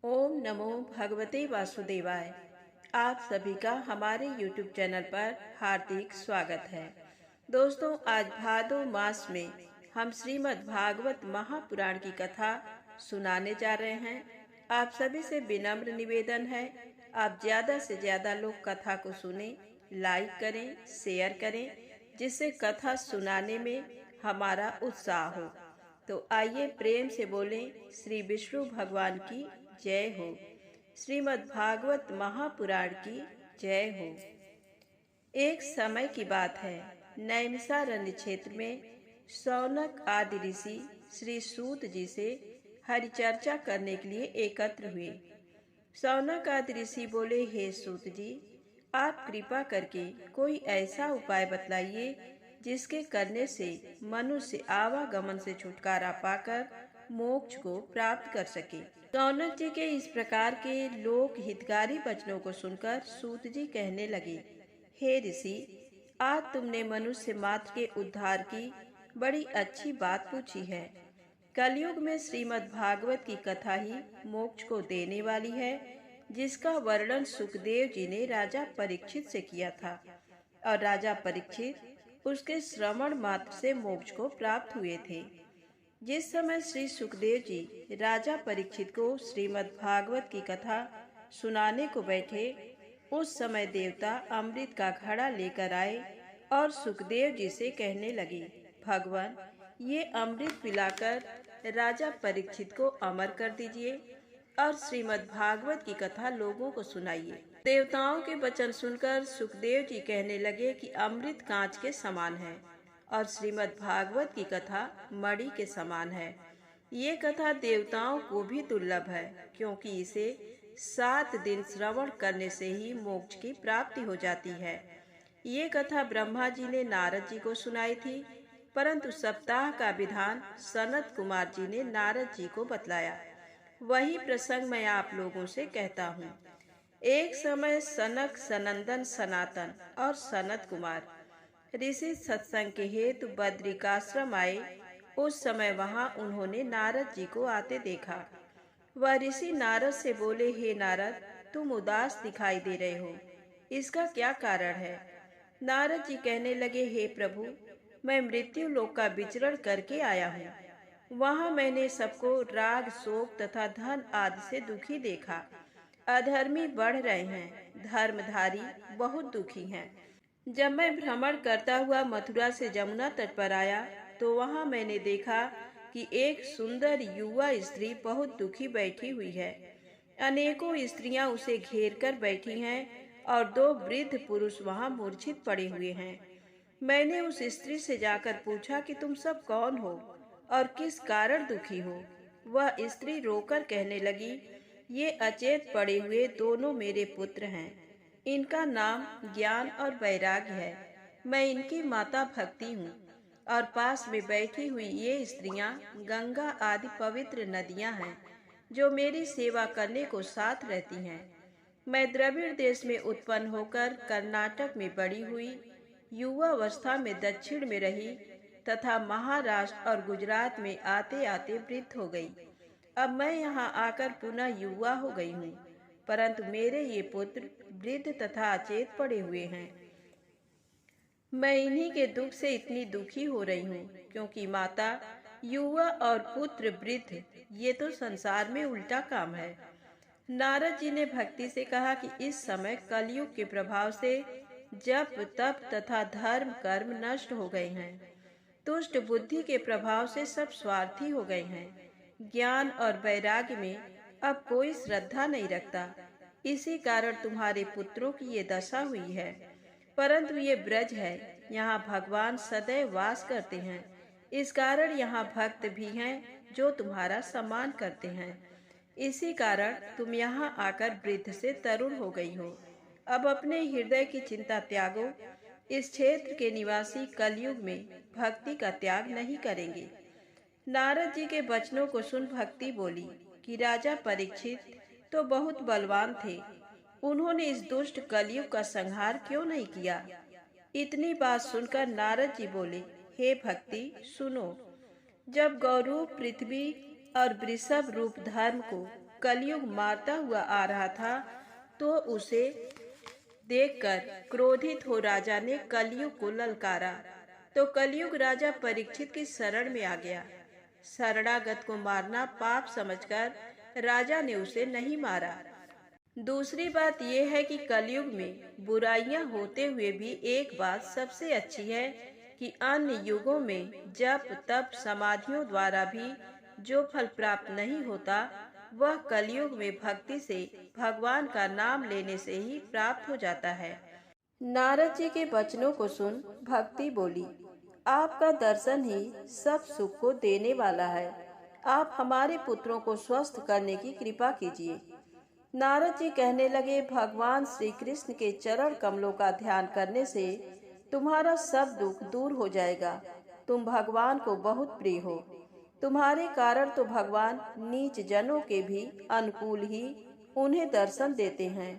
ओम नमो भगवते वासुदेवाय। आप सभी का हमारे YouTube चैनल पर हार्दिक स्वागत है। दोस्तों, आज भादो मास में हम श्रीमद् भागवत महापुराण की कथा सुनाने जा रहे हैं। आप सभी से विनम्र निवेदन है, आप ज्यादा से ज्यादा लोग कथा को सुने, लाइक करें, शेयर करें, जिससे कथा सुनाने में हमारा उत्साह हो। तो आइए प्रेम से बोलें, श्री विष्णु भगवान की जय हो, श्रीमद् भागवत महापुराण की जय हो। एक समय की बात है, नैमिषारण्य क्षेत्र में शौनक आदि ऋषि श्री सूत जी से हरिचर्चा करने के लिए एकत्र हुए। शौनक आदि ऋषि बोले, हे सूत जी, आप कृपा करके कोई ऐसा उपाय बतलाइए जिसके करने से मनुष्य आवागमन से छुटकारा पाकर मोक्ष को प्राप्त कर सके। शौनक जी के इस प्रकार के लोक हितकारी वचनों को सुनकर सूत जी कहने लगे, हे ऋषि, आज तुमने मनुष्य मात्र के उद्धार की बड़ी अच्छी बात पूछी है। कलयुग में श्रीमद् भागवत की कथा ही मोक्ष को देने वाली है, जिसका वर्णन सुखदेव जी ने राजा परीक्षित से किया था, और राजा परीक्षित उसके श्रवण मात्र से मोक्ष को प्राप्त हुए थे। जिस समय श्री सुखदेव जी राजा परीक्षित को श्रीमद् भागवत की कथा सुनाने को बैठे, उस समय देवता अमृत का घड़ा लेकर आए और सुखदेव जी से कहने लगे, भगवान, ये अमृत पिलाकर राजा परीक्षित को अमर कर दीजिए और श्रीमद् भागवत की कथा लोगों को सुनाइए। देवताओं के वचन सुनकर सुखदेव जी कहने लगे कि अमृत कांच के समान है और श्रीमद् भागवत की कथा मणि के समान है। ये कथा देवताओं को भी दुर्लभ है, क्योंकि इसे 7 दिन श्रवण करने से ही मोक्ष की प्राप्ति हो जाती है। ये कथा ब्रह्मा जी ने नारद जी को सुनाई थी, परंतु सप्ताह का विधान सनत कुमार जी ने नारद जी को बतलाया। वही प्रसंग मैं आप लोगों से कहता हूँ। एक समय सनक, सनंदन, सनातन और सनत कुमार ऋषि सत्संग के हेतु बद्रिकाश्रम आए। उस समय वहां उन्होंने नारद जी को आते देखा। वह ऋषि नारद से बोले, हे नारद, तुम उदास दिखाई दे रहे हो, इसका क्या कारण है? नारद जी कहने लगे, हे प्रभु, मैं मृत्यु लोक का विचरण करके आया हूँ। वहां मैंने सबको राग, शोक तथा धन आदि से दुखी देखा। अधर्मी बढ़ रहे हैं, धर्मधारी बहुत दुखी हैं। जब मैं भ्रमण करता हुआ मथुरा से जमुना तट पर आया, तो वहां मैंने देखा कि एक सुंदर युवा स्त्री बहुत दुखी बैठी हुई है। अनेकों स्त्रियां उसे घेर कर बैठी हैं और 2 वृद्ध पुरुष वहां मूर्छित पड़े हुए हैं। मैंने उस स्त्री से जाकर पूछा कि तुम सब कौन हो और किस कारण दुखी हो? वह स्त्री रोकर कहने लगी, ये अचेत पड़े हुए दोनों मेरे पुत्र हैं। इनका नाम ज्ञान और वैराग्य है। मैं इनकी माता भक्ति हूँ और पास में बैठी हुई ये स्त्रियां गंगा आदि पवित्र नदियां हैं, जो मेरी सेवा करने को साथ रहती हैं। मैं द्रविड़ देश में उत्पन्न होकर कर्नाटक में बड़ी हुई, युवा अवस्था में दक्षिण में रही तथा महाराष्ट्र और गुजरात में आते आते वृद्ध हो गई। अब मैं यहाँ आकर पुनः युवा हो गई हूँ, परंतु मेरे ये पुत्र वृद्ध तथा अचेत पड़े हुए हैं। मैं इन्हीं के दुख से इतनी दुखी हो रही हूँ, क्योंकि माता युवा और पुत्र वृद्ध, ये तो संसार में उल्टा काम है। नारद जी ने भक्ति से कहा कि इस समय कलयुग के प्रभाव से जप, तप तथा धर्म कर्म नष्ट हो गए हैं। दुष्ट बुद्धि के प्रभाव से सब स्वार्थी हो गए हैं। ज्ञान और वैराग्य में अब कोई श्रद्धा नहीं रखता। इसी कारण तुम्हारे पुत्रों की ये दशा हुई है। परंतु ये ब्रज है, यहाँ भगवान सदैव वास करते हैं। इस कारण यहाँ भक्त भी हैं जो तुम्हारा सम्मान करते हैं। इसी कारण तुम यहाँ आकर वृद्ध से तरुण हो गई हो। अब अपने हृदय की चिंता त्यागो। इस क्षेत्र के निवासी कलयुग में भक्ति का त्याग नहीं करेंगे। नारद जी के वचनों को सुन भक्ति बोली कि राजा परीक्षित तो बहुत बलवान थे, उन्होंने इस दुष्ट कलयुग का संहार क्यों नहीं किया? इतनी बात सुनकर नारद जी बोले, हे भक्ति, सुनो। जब गौरूप पृथ्वी और वृषभ रूप धर्म को कलयुग मारता हुआ आ रहा था, तो उसे देखकर क्रोधित हो राजा ने कलयुग को ललकारा। तो कलयुग राजा परीक्षित की शरण में आ गया। शरणागत को मारना पाप समझकर राजा ने उसे नहीं मारा। दूसरी बात यह है कि कलयुग में बुराइयां होते हुए भी एक बात सबसे अच्छी है कि अन्य युगों में जप तप समाधियों द्वारा भी जो फल प्राप्त नहीं होता, वह कलयुग में भक्ति से भगवान का नाम लेने से ही प्राप्त हो जाता है। नारद जी के वचनों को सुन भक्ति बोली, आपका दर्शन ही सब सुख को देने वाला है। आप हमारे पुत्रों को स्वस्थ करने की कृपा कीजिए। नारद जी कहने लगे, भगवान श्री कृष्ण के चरण कमलों का ध्यान करने से तुम्हारा सब दुख दूर हो जाएगा। तुम भगवान को बहुत प्रिय हो। तुम्हारे कारण तो भगवान नीच जनों के भी अनुकूल ही उन्हें दर्शन देते हैं।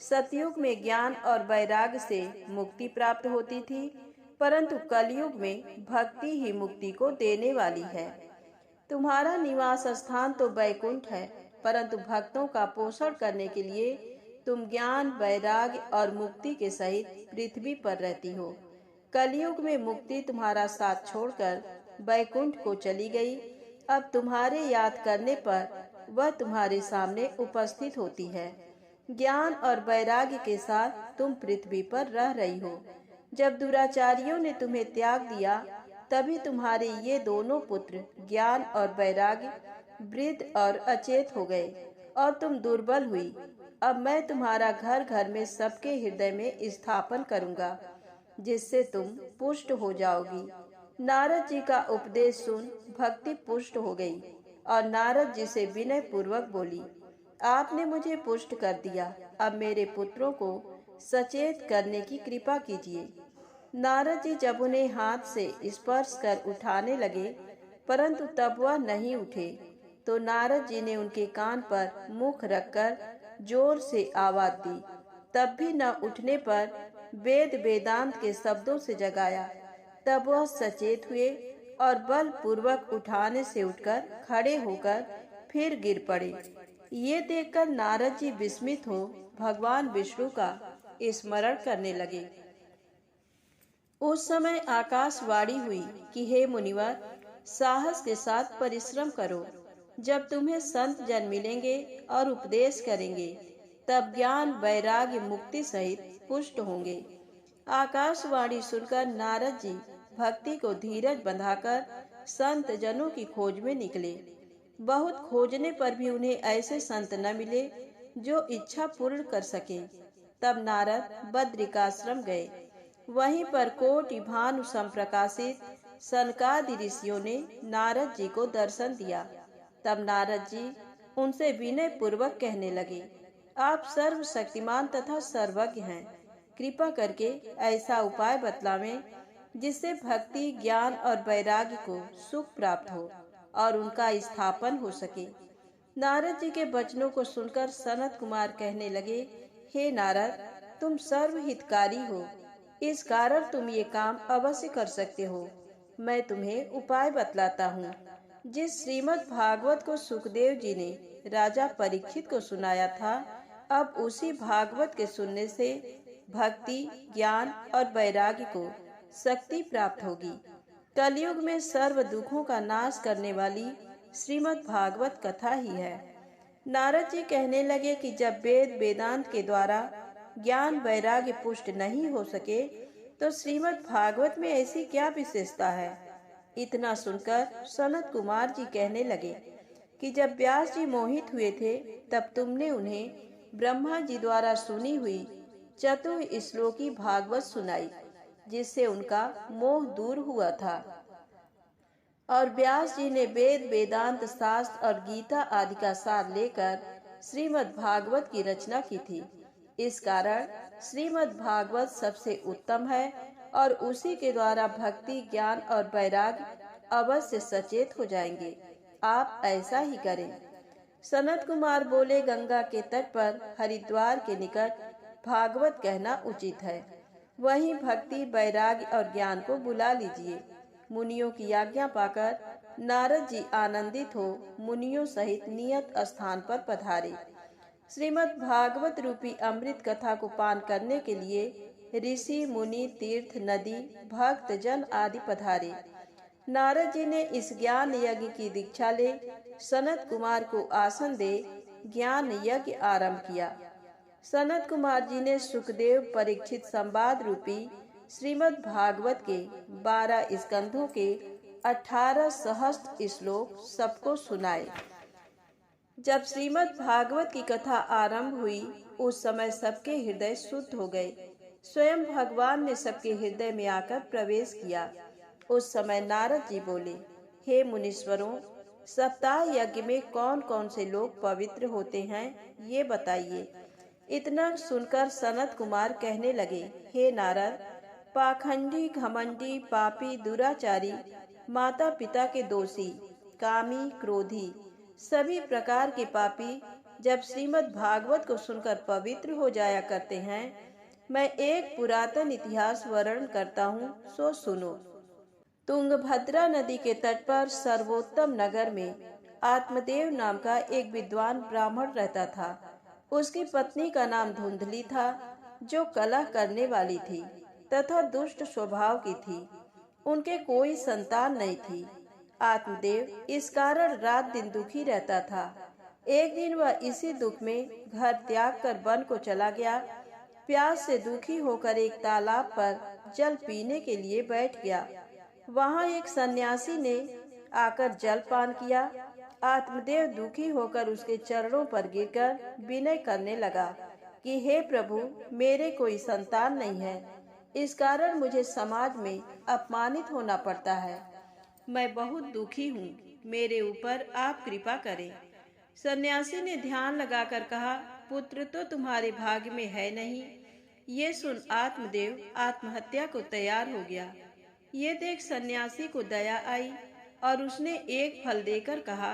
सतयुग में ज्ञान और वैराग्य से मुक्ति प्राप्त होती थी, परंतु कलयुग में भक्ति ही मुक्ति को देने वाली है। तुम्हारा निवास स्थान तो वैकुंठ है, परंतु भक्तों का पोषण करने के लिए तुम ज्ञान वैराग्य और मुक्ति के सहित पृथ्वी पर रहती हो। कलयुग में मुक्ति तुम्हारा साथ छोड़कर वैकुंठ को चली गई। अब तुम्हारे याद करने पर वह तुम्हारे सामने उपस्थित होती है। ज्ञान और वैराग्य के साथ तुम पृथ्वी पर रह रही हो। जब दुराचारियों ने तुम्हें त्याग दिया, तभी तुम्हारे ये दोनों पुत्र ज्ञान और वैराग्य वृद्ध और अचेत हो गए और तुम दुर्बल हुई। अब मैं तुम्हारा घर घर में सबके हृदय में स्थापन करूंगा, जिससे तुम पुष्ट हो जाओगी। नारद जी का उपदेश सुन भक्ति पुष्ट हो गई और नारद जी से विनय पूर्वक बोली, आपने मुझे पुष्ट कर दिया, अब मेरे पुत्रों को सचेत करने की कृपा कीजिए। नारद जी जब उन्हें हाथ से स्पर्श कर उठाने लगे, परंतु तब वह नहीं उठे, तो नारद जी ने उनके कान पर मुख रखकर जोर से आवाज दी। तब भी न उठने पर वेद वेदांत के शब्दों से जगाया। तब वह सचेत हुए और बल पूर्वक उठाने से उठकर खड़े होकर फिर गिर पड़े। ये देखकर नारद जी विस्मित हो भगवान विष्णु का स्मरण करने लगे। उस समय आकाशवाणी हुई कि हे मुनिवर, साहस के साथ परिश्रम करो। जब तुम्हें संत जन मिलेंगे और उपदेश करेंगे, तब ज्ञान वैराग्य मुक्ति सहित पुष्ट होंगे। आकाशवाणी सुनकर नारद जी भक्ति को धीरज बंधाकर संत जनों की खोज में निकले। बहुत खोजने पर भी उन्हें ऐसे संत न मिले जो इच्छा पूर्ण कर सके। तब नारद बद्रिकाश्रम गए। वहीं पर कोटि भानु संप्रकाशित सनकादि ऋषियों ने नारद जी को दर्शन दिया। तब नारद जी उनसे विनय पूर्वक कहने लगे, आप सर्वशक्तिमान तथा सर्वज्ञ हैं। कृपा करके ऐसा उपाय बतलावें जिससे भक्ति ज्ञान और वैराग्य को सुख प्राप्त हो और उनका स्थापन हो सके। नारद जी के वचनों को सुनकर सनत कुमार कहने लगे, हे नारद, तुम सर्वहितकारी हो, इस कारण तुम ये काम अवश्य कर सकते हो। मैं तुम्हें उपाय बतलाता हूँ। जिस श्रीमद् भागवत को सुखदेव जी ने राजा परीक्षित को सुनाया था, अब उसी भागवत के सुनने से भक्ति ज्ञान और वैराग्य को शक्ति प्राप्त होगी। कलयुग में सर्व दुखों का नाश करने वाली श्रीमद् भागवत कथा ही है। नारद जी कहने लगे कि जब वेद वेदांत के द्वारा ज्ञान वैराग्य पुष्ट नहीं हो सके, तो श्रीमद् भागवत में ऐसी क्या विशेषता है। इतना सुनकर सनत कुमार जी कहने लगे कि जब व्यास जी मोहित हुए थे, तब तुमने उन्हें ब्रह्मा जी द्वारा सुनी हुई चतुश्लोकी भागवत सुनाई, जिससे उनका मोह दूर हुआ था। और व्यास जी ने वेद वेदांत शास्त्र और गीता आदि का सार लेकर श्रीमद् भागवत की रचना की थी। इस कारण श्रीमद् भागवत सबसे उत्तम है और उसी के द्वारा भक्ति ज्ञान और वैराग्य अवश्य सचेत हो जाएंगे। आप ऐसा ही करें। सनत कुमार बोले, गंगा के तट पर हरिद्वार के निकट भागवत कहना उचित है। वहीं भक्ति वैराग्य और ज्ञान को बुला लीजिए। मुनियों की आज्ञा पाकर नारद जी आनंदित हो मुनियों सहित नियत स्थान पर पधारे। श्रीमद् भागवत रूपी अमृत कथा को पान करने के लिए ऋषि मुनि तीर्थ नदी भक्त जन आदि पधारे। नारद जी ने इस ज्ञान यज्ञ की दीक्षा ले सनत कुमार को आसन दे ज्ञान यज्ञ आरंभ किया। सनत कुमार जी ने सुखदेव परीक्षित संवाद रूपी श्रीमद् भागवत के 12 स्कंधों के 18 सहस्त्र श्लोक सबको सुनाए। जब श्रीमद् भागवत की कथा आरंभ हुई उस समय सबके हृदय शुद्ध हो गए। स्वयं भगवान ने सबके हृदय में आकर प्रवेश किया। उस समय नारद जी बोले, हे मुनीश्वरों, सप्ताह यज्ञ में कौन कौन से लोग पवित्र होते हैं ये बताइए। इतना सुनकर सनत कुमार कहने लगे, हे नारद, पाखंडी, घमंडी, पापी, दुराचारी, माता पिता के दोषी, कामी, क्रोधी, सभी प्रकार के पापी जब श्रीमद् भागवत को सुनकर पवित्र हो जाया करते हैं। मैं एक पुरातन इतिहास वर्णन करता हूँ, सो सुनो। तुंगभद्रा नदी के तट पर सर्वोत्तम नगर में आत्मदेव नाम का एक विद्वान ब्राह्मण रहता था। उसकी पत्नी का नाम धुंधली था, जो कलह करने वाली थी तथा दुष्ट स्वभाव की थी। उनके कोई संतान नहीं थी। आत्मदेव इस कारण रात दिन दुखी रहता था। एक दिन वह इसी दुख में घर त्याग कर वन को चला गया। प्यास से दुखी होकर एक तालाब पर जल पीने के लिए बैठ गया। वहां एक सन्यासी ने आकर जल पान किया। आत्मदेव दुखी होकर उसके चरणों पर गिरकर विनय करने लगा कि हे प्रभु, मेरे कोई संतान नहीं है, इस कारण मुझे समाज में अपमानित होना पड़ता है। मैं बहुत दुखी हूँ, मेरे ऊपर आप कृपा करें। सन्यासी ने ध्यान लगाकर कहा, पुत्र तो तुम्हारे भाग्य में है नहीं। ये सुन आत्मदेव आत्महत्या को तैयार हो गया। ये देख सन्यासी को दया आई और उसने एक फल देकर कहा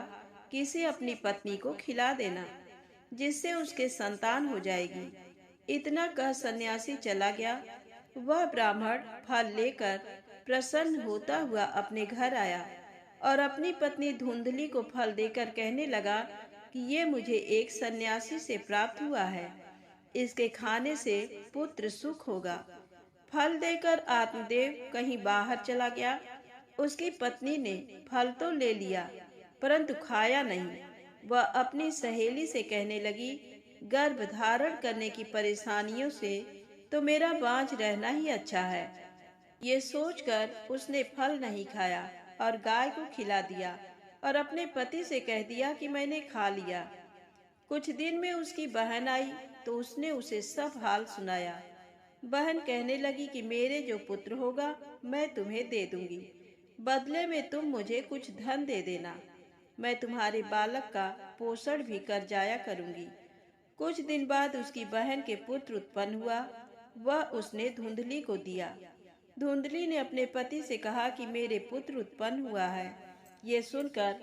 कि इसे अपनी पत्नी को खिला देना, जिससे उसके संतान हो जाएगी। इतना कह सन्यासी चला गया। वह ब्राह्मण फल लेकर प्रसन्न होता हुआ अपने घर आया और अपनी पत्नी धुंधली को फल देकर कहने लगा कि ये मुझे एक सन्यासी से प्राप्त हुआ है, इसके खाने से पुत्र सुख होगा। फल देकर आत्मदेव कहीं बाहर चला गया। उसकी पत्नी ने फल तो ले लिया परंतु खाया नहीं। वह अपनी सहेली से कहने लगी, गर्भ धारण करने की परेशानियों से तो मेरा बांझ रहना ही अच्छा है। ये सोचकर उसने फल नहीं खाया और गाय को खिला दिया और अपने पति से कह दिया कि मैंने खा लिया। कुछ दिन में उसकी बहन आई तो उसने उसे सब हाल सुनाया। बहन कहने लगी कि मेरे जो पुत्र होगा मैं तुम्हें दे दूंगी, बदले में तुम मुझे कुछ धन दे देना। मैं तुम्हारे बालक का पोषण भी कर जाया करूंगी। कुछ दिन बाद उसकी बहन के पुत्र उत्पन्न हुआ। वह उसने धुंधली को दिया। धुंधली ने अपने पति से कहा कि मेरे पुत्र उत्पन्न हुआ है। ये सुनकर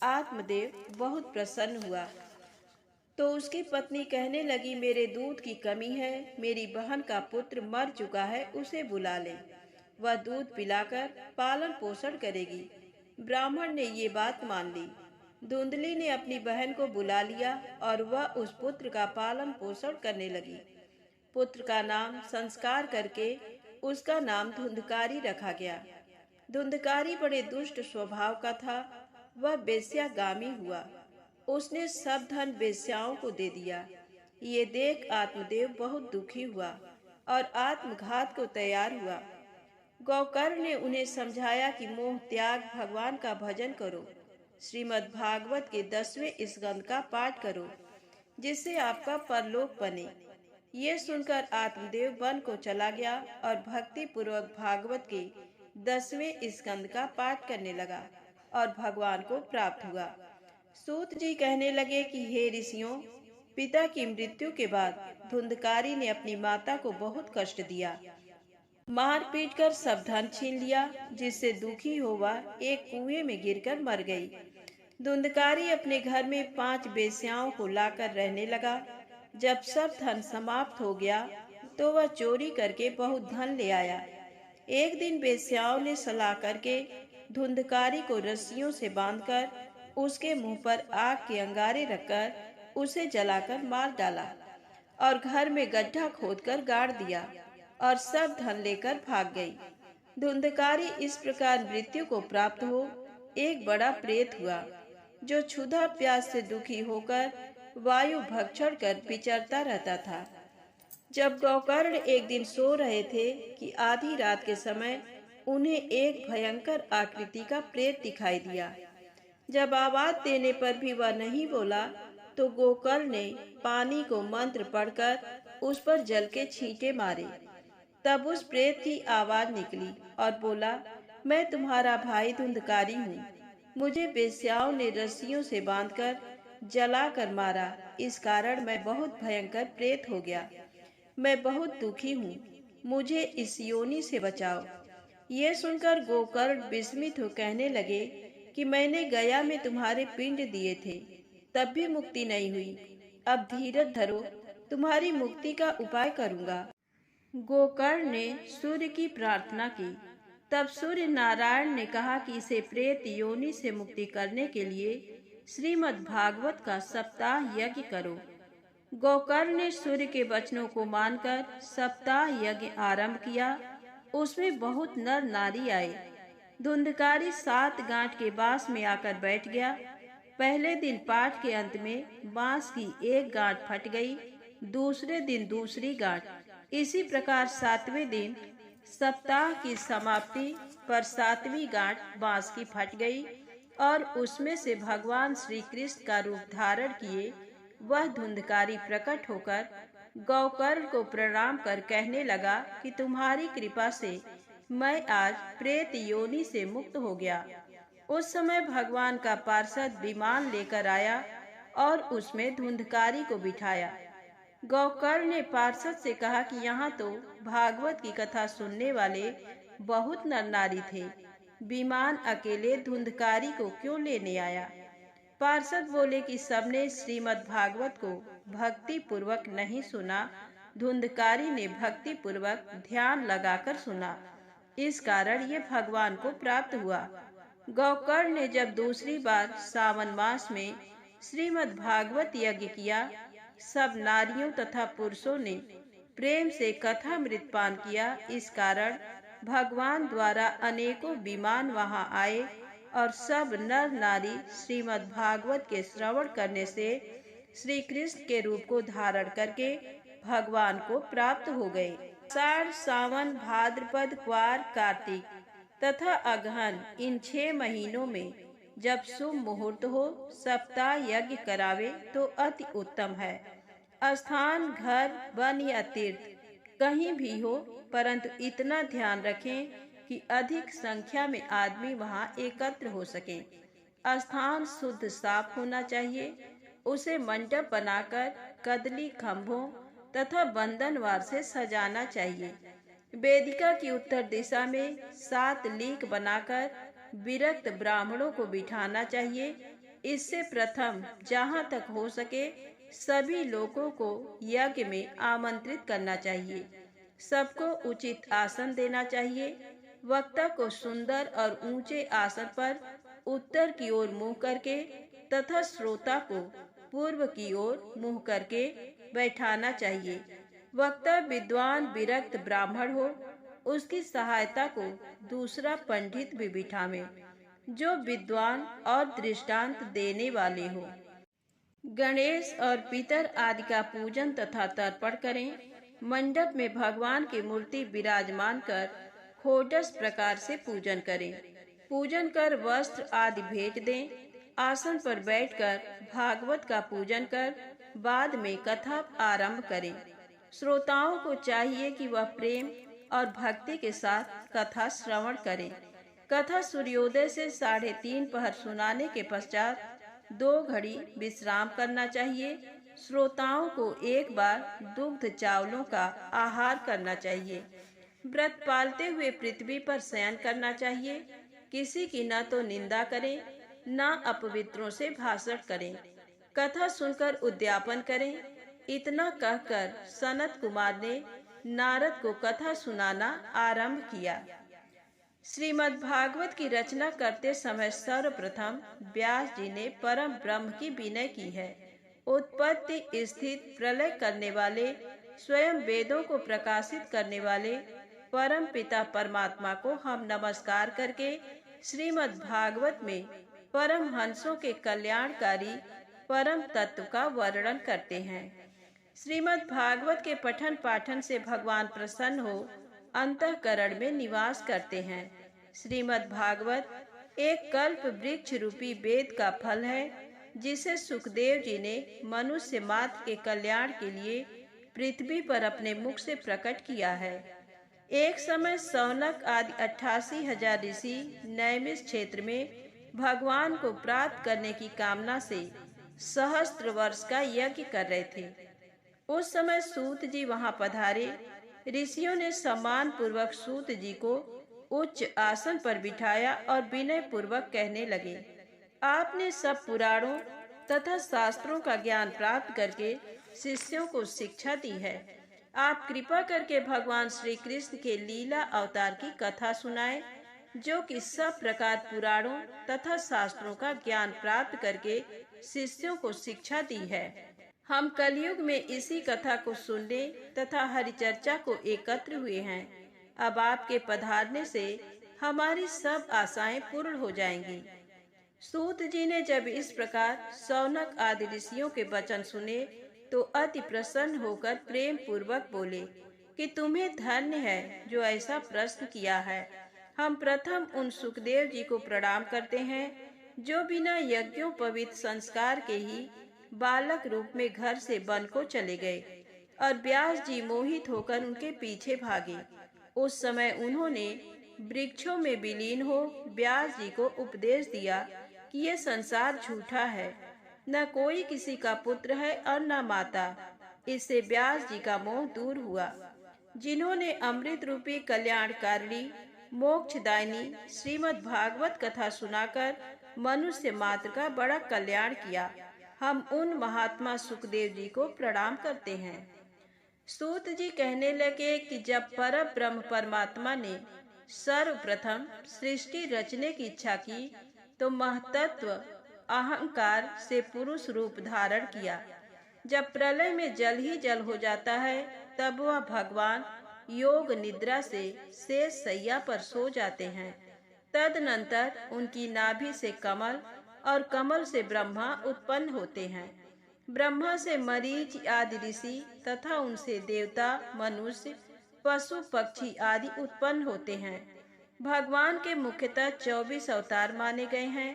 आत्मदेव बहुत प्रसन्न हुआ। तो उसकी पत्नी कहने लगी, मेरे दूध की कमी है, मेरी बहन का पुत्र मर चुका है, उसे बुला ले, वह दूध पिलाकर पालन पोषण करेगी। ब्राह्मण ने ये बात मान ली। धुंधली ने अपनी बहन को बुला लिया और वह उस पुत्र का पालन पोषण करने लगी। पुत्र का नाम संस्कार करके उसका नाम धुंधकारी रखा गया। धुंधकारी बड़े दुष्ट स्वभाव का था। वह वेश्यागामी हुआ। उसने सब धन वेश्याओं को दे दिया। ये देख आत्मदेव बहुत दुखी हुआ और आत्मघात को तैयार हुआ। गौकर्ण ने उन्हें समझाया कि मोह त्याग भगवान का भजन करो, श्रीमद् भागवत के 10वें स्कंद का पाठ करो, जिससे आपका परलोक बने। ये सुनकर आत्मदेव वन को चला गया और भक्ति पूर्वक भागवत के 10वें स्कंद का पाठ करने लगा और भगवान को प्राप्त हुआ। सूत जी कहने लगे कि हे ऋषियों, पिता की मृत्यु के बाद धुंधकारी ने अपनी माता को बहुत कष्ट दिया। मार पीट कर सब धन छीन लिया, जिससे दुखी हो वह एक कुएं में गिरकर मर गई। धुंधकारी अपने घर में 5 वेश्याओं को लाकर रहने लगा। जब सब धन समाप्त हो गया तो वह चोरी करके बहुत धन ले आया। एक दिन वेश्याओं ने सलाह करके धुंधकारी को रस्सियों से बांधकर उसके मुंह पर आग के अंगारे रखकर उसे जलाकर मार डाला और घर में गड्ढा खोदकर गाड़ दिया और सब धन लेकर भाग गई। धुंधकारी इस प्रकार मृत्यु को प्राप्त हो एक बड़ा प्रेत हुआ, जो क्षुधा प्यास से दुखी होकर वायु भक्षण कर विचरता रहता था। जब गोकर्ण एक दिन सो रहे थे कि आधी रात के समय उन्हें एक भयंकर आकृति का प्रेत दिखाई दिया। जब आवाज देने पर भी वह नहीं बोला तो गोकर्ण ने पानी को मंत्र पढ़कर उस पर जल के छींटे मारे। तब उस प्रेत की आवाज निकली और बोला, मैं तुम्हारा भाई धुंधकारी हूँ। मुझे वेश्याओं ने रस्सियों से बांधकर जला कर मारा, इस कारण मैं बहुत भयंकर प्रेत हो गया। मैं बहुत दुखी हूँ, मुझे इस योनि से बचाओ। ये सुनकर गोकर्ण विस्मित हो कहने लगे कि मैंने गया में तुम्हारे पिंड दिए थे, तब भी मुक्ति नहीं हुई। अब धीरज धरो, तुम्हारी मुक्ति का उपाय करूँगा। गोकर्ण ने सूर्य की प्रार्थना की। तब सूर्य नारायण ने कहा कि इसे प्रेत योनि से मुक्ति करने के लिए श्रीमद् भागवत का सप्ताह यज्ञ करो। गोकर्ण ने सूर्य के वचनों को मानकर सप्ताह यज्ञ आरंभ किया। उसमें बहुत नर नारी आए। धुंधकारी 7 गांठ के बांस में आकर बैठ गया। पहले दिन पाठ के अंत में बांस की एक गांठ फट गई, दूसरे दिन दूसरी गांठ, इसी प्रकार 7वें दिन सप्ताह की समाप्ति पर 7वीं गांठ बांस की फट गई और उसमें से भगवान श्री कृष्ण का रूप धारण किए वह धुंधकारी प्रकट होकर गोकर्ण को प्रणाम कर कहने लगा कि तुम्हारी कृपा से मैं आज प्रेत योनि से मुक्त हो गया। उस समय भगवान का पार्षद विमान लेकर आया और उसमें धुंधकारी को बिठाया। गोकर्ण ने पार्षद से कहा कि यहाँ तो भागवत की कथा सुनने वाले बहुत नर नारी थे, विमान अकेले धुंधकारी को क्यों लेने आया? पार्षद बोले कि सबने श्रीमद् भागवत को भक्ति पूर्वक नहीं सुना, धुंधकारी ने भक्ति पूर्वक ध्यान लगाकर सुना, इस कारण ये भगवान को प्राप्त हुआ। गोकर्ण ने जब दूसरी बार सावन मास में श्रीमद् भागवत यज्ञ किया, सब नारियों तथा पुरुषों ने प्रेम से कथामृत पान किया। इस कारण भगवान द्वारा अनेकों विमान वहां आए और सब नर नारी श्रीमद् भागवत के श्रवण करने से श्री कृष्ण के रूप को धारण करके भगवान को प्राप्त हो गए। आषाढ़, सावन, भाद्रपद, क्वार, कार्तिक तथा अगहन इन 6 महीनों में जब शुभ मुहूर्त हो सप्ताह यज्ञ करावे तो अति उत्तम है। स्थान घर, वन या तीर्थ कहीं भी हो, परंतु इतना ध्यान रखें कि अधिक संख्या में आदमी वहां एकत्र हो सके। स्थान शुद्ध साफ होना चाहिए। उसे मंडप बनाकर कदली खंभों तथा बंधनवार से सजाना चाहिए। वेदिका की उत्तर दिशा में 7 लीक बनाकर विरक्त ब्राह्मणों को बिठाना चाहिए। इससे प्रथम जहां तक हो सके सभी लोगों को यज्ञ में आमंत्रित करना चाहिए। सबको उचित आसन देना चाहिए। वक्ता को सुंदर और ऊंचे आसन पर उत्तर की ओर मुंह करके तथा श्रोता को पूर्व की ओर मुंह करके बैठाना चाहिए। वक्ता विद्वान विरक्त ब्राह्मण हो, उसकी सहायता को दूसरा पंडित भी बिठावे जो विद्वान और दृष्टांत देने वाले हो। गणेश और पितर आदि का पूजन तथा तर्पण करें। मंडप में भगवान की मूर्ति विराजमान कर षोडश प्रकार से पूजन करें। पूजन कर वस्त्र आदि भेंट दें। आसन पर बैठकर भागवत का पूजन कर बाद में कथा आरंभ करें। श्रोताओं को चाहिए कि वह प्रेम और भक्ति के साथ कथा श्रवण करें। कथा सूर्योदय से 3:30 पहर सुनाने के पश्चात 2 घड़ी विश्राम करना चाहिए। श्रोताओं को एक बार दुग्ध चावलों का आहार करना चाहिए। व्रत पालते हुए पृथ्वी पर शयन करना चाहिए। किसी की न तो निंदा करें, न अपवित्रों से भाषण करें। कथा सुनकर उद्यापन करें। इतना कहकर सनत कुमार ने नारद को कथा सुनाना आरंभ किया। श्रीमद् भागवत की रचना करते समय सर्वप्रथम व्यास जी ने परम ब्रह्म की विनय की है। उत्पत्ति स्थिति प्रलय करने वाले, स्वयं वेदों को प्रकाशित करने वाले परम पिता परमात्मा को हम नमस्कार करके श्रीमद् भागवत में परम हंसों के कल्याणकारी परम तत्व का वर्णन करते हैं। श्रीमद् भागवत के पठन पाठन से भगवान प्रसन्न हो अंतःकरण में निवास करते हैं। श्रीमद् भागवत एक कल्प वृक्ष रूपी वेद का फल है, जिसे सुखदेव जी ने मनुष्य मात्र के कल्याण के लिए पृथ्वी पर अपने मुख से प्रकट किया है। एक समय सौनक आदि 88,000 ऋषि नैमिष क्षेत्र में भगवान को प्राप्त करने की कामना से सहस्त्र वर्ष का यज्ञ कर रहे थे। उस समय सूत जी वहां पधारे। ऋषियों ने सम्मान पूर्वक सूत जी को उच्च आसन पर बिठाया और विनय पूर्वक कहने लगे, आपने सब पुराणों तथा शास्त्रों का ज्ञान प्राप्त करके शिष्यों को शिक्षा दी है। आप कृपा करके भगवान श्री कृष्ण के लीला अवतार की कथा सुनाएं, जो कि सब प्रकार पुराणों तथा शास्त्रों का ज्ञान प्राप्त करके शिष्यों को शिक्षा दी है। हम कलयुग में इसी कथा को सुनने तथा हरिचर्चा को एकत्र हुए हैं। अब आपके पधारने से हमारी सब आशाएं पूर्ण हो जाएंगी। सूत जी ने जब इस प्रकार सौनक आदि ऋषियों के वचन सुने तो अति प्रसन्न होकर प्रेम पूर्वक बोले कि तुम्हें धन्य है जो ऐसा प्रश्न किया है। हम प्रथम उन सुखदेव जी को प्रणाम करते हैं जो बिना यज्ञोपवीत संस्कार के ही बालक रूप में घर से वन को चले गए और व्यास जी मोहित होकर उनके पीछे भागे। उस समय उन्होंने वृक्षों में विलीन हो व्यास जी को उपदेश दिया कि ये संसार झूठा है, न कोई किसी का पुत्र है और न माता। इससे व्यास जी का मोह दूर हुआ। जिन्होंने अमृत रूपी कल्याणकारिणी मोक्षदायिनी श्रीमद् भागवत कथा सुनाकर मनुष्य मात्र का बड़ा कल्याण किया, हम उन महात्मा सुखदेव जी को प्रणाम करते हैं। सूत जी कहने लगे कि जब पर ब्रह्म परमात्मा ने सर्वप्रथम सृष्टि रचने की इच्छा की तो महतत्व अहंकार से पुरुष रूप धारण किया। जब प्रलय में जल ही जल हो जाता है तब वह भगवान योग निद्रा से शेष सैया पर सो जाते हैं। तदनंतर उनकी नाभि से कमल और कमल से ब्रह्मा उत्पन्न होते हैं। ब्रह्मा से मरीच आदि ऋषि तथा उनसे देवता, मनुष्य, पशु, पक्षी आदि उत्पन्न होते हैं। भगवान के मुख्यतः 24 अवतार माने गए हैं।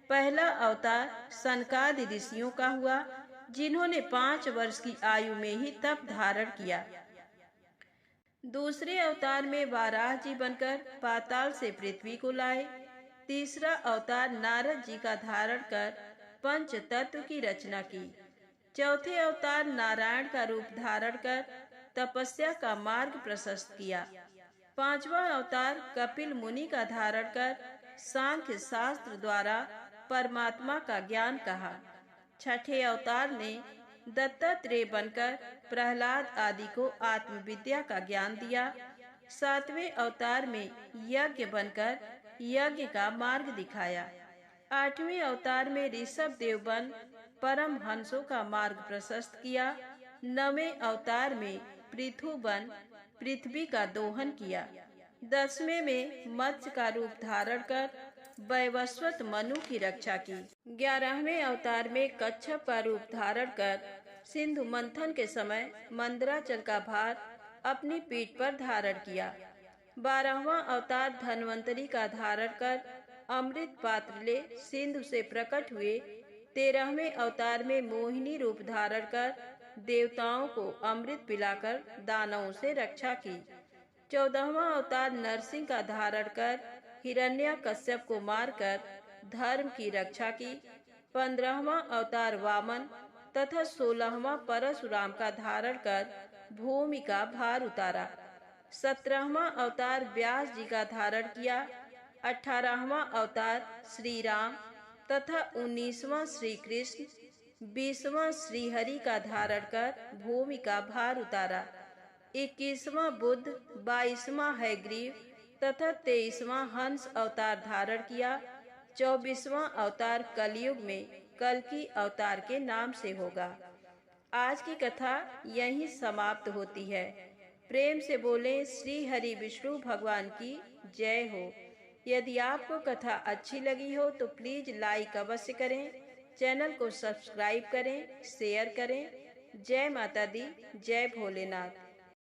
पहला अवतार सनकादि ऋषियों का हुआ, जिन्होंने 5 वर्ष की आयु में ही तप धारण किया। दूसरे अवतार में वाराह जी बनकर पाताल से पृथ्वी को लाए। तीसरा अवतार नारद जी का धारण कर पंच तत्व की रचना की। चौथे अवतार नारायण का रूप धारण कर तपस्या का मार्ग प्रशस्त किया। पांचवा अवतार कपिल मुनि का धारण कर सांख्य शास्त्र द्वारा परमात्मा का ज्ञान कहा। छठे अवतार ने दत्तात्रेय बनकर प्रहलाद आदि को आत्मविद्या का ज्ञान दिया। सातवें अवतार में यज्ञ बनकर यज्ञ का मार्ग दिखाया। आठवें अवतार में ऋषभ देव बन परम हंसों का मार्ग प्रशस्त किया। नवें अवतार में पृथु बन पृथ्वी का दोहन किया। 10वें में मत्स्य का रूप धारण कर वैवस्वत मनु की रक्षा की। 11वें अवतार में कच्छप का रूप धारण कर सिंधु मंथन के समय मंदराचल का भार अपनी पीठ पर धारण किया। 12वां अवतार धन्वंतरी का धारण कर अमृत पात्र ले सिंधु से प्रकट हुए। 13वें अवतार में मोहिनी रूप धारण कर देवताओं को अमृत पिलाकर दानवों से रक्षा की। 14वां अवतार नरसिंह का धारण कर हिरण्यकश्यप को मारकर धर्म की रक्षा की। 15वां अवतार वामन तथा 16वां परशुराम का धारण कर भूमि का भार उतारा। 17वां अवतार व्यास जी का धारण किया। 18वां अवतार श्री राम तथा 19वां श्री कृष्ण, 20वां श्री हरि का धारण कर भूमि का भार उतारा। 21वां बुद्ध, 22वां हैग्रीव तथा 23वां हंस अवतार धारण किया। 24वां अवतार कलयुग में कल्कि अवतार के नाम से होगा। आज की कथा यहीं समाप्त होती है। प्रेम से बोलें श्री हरि विष्णु भगवान की जय हो। यदि आपको कथा अच्छी लगी हो तो प्लीज लाइक अवश्य करें, चैनल को सब्सक्राइब करें, शेयर करें। जय माता दी, जय भोलेनाथ।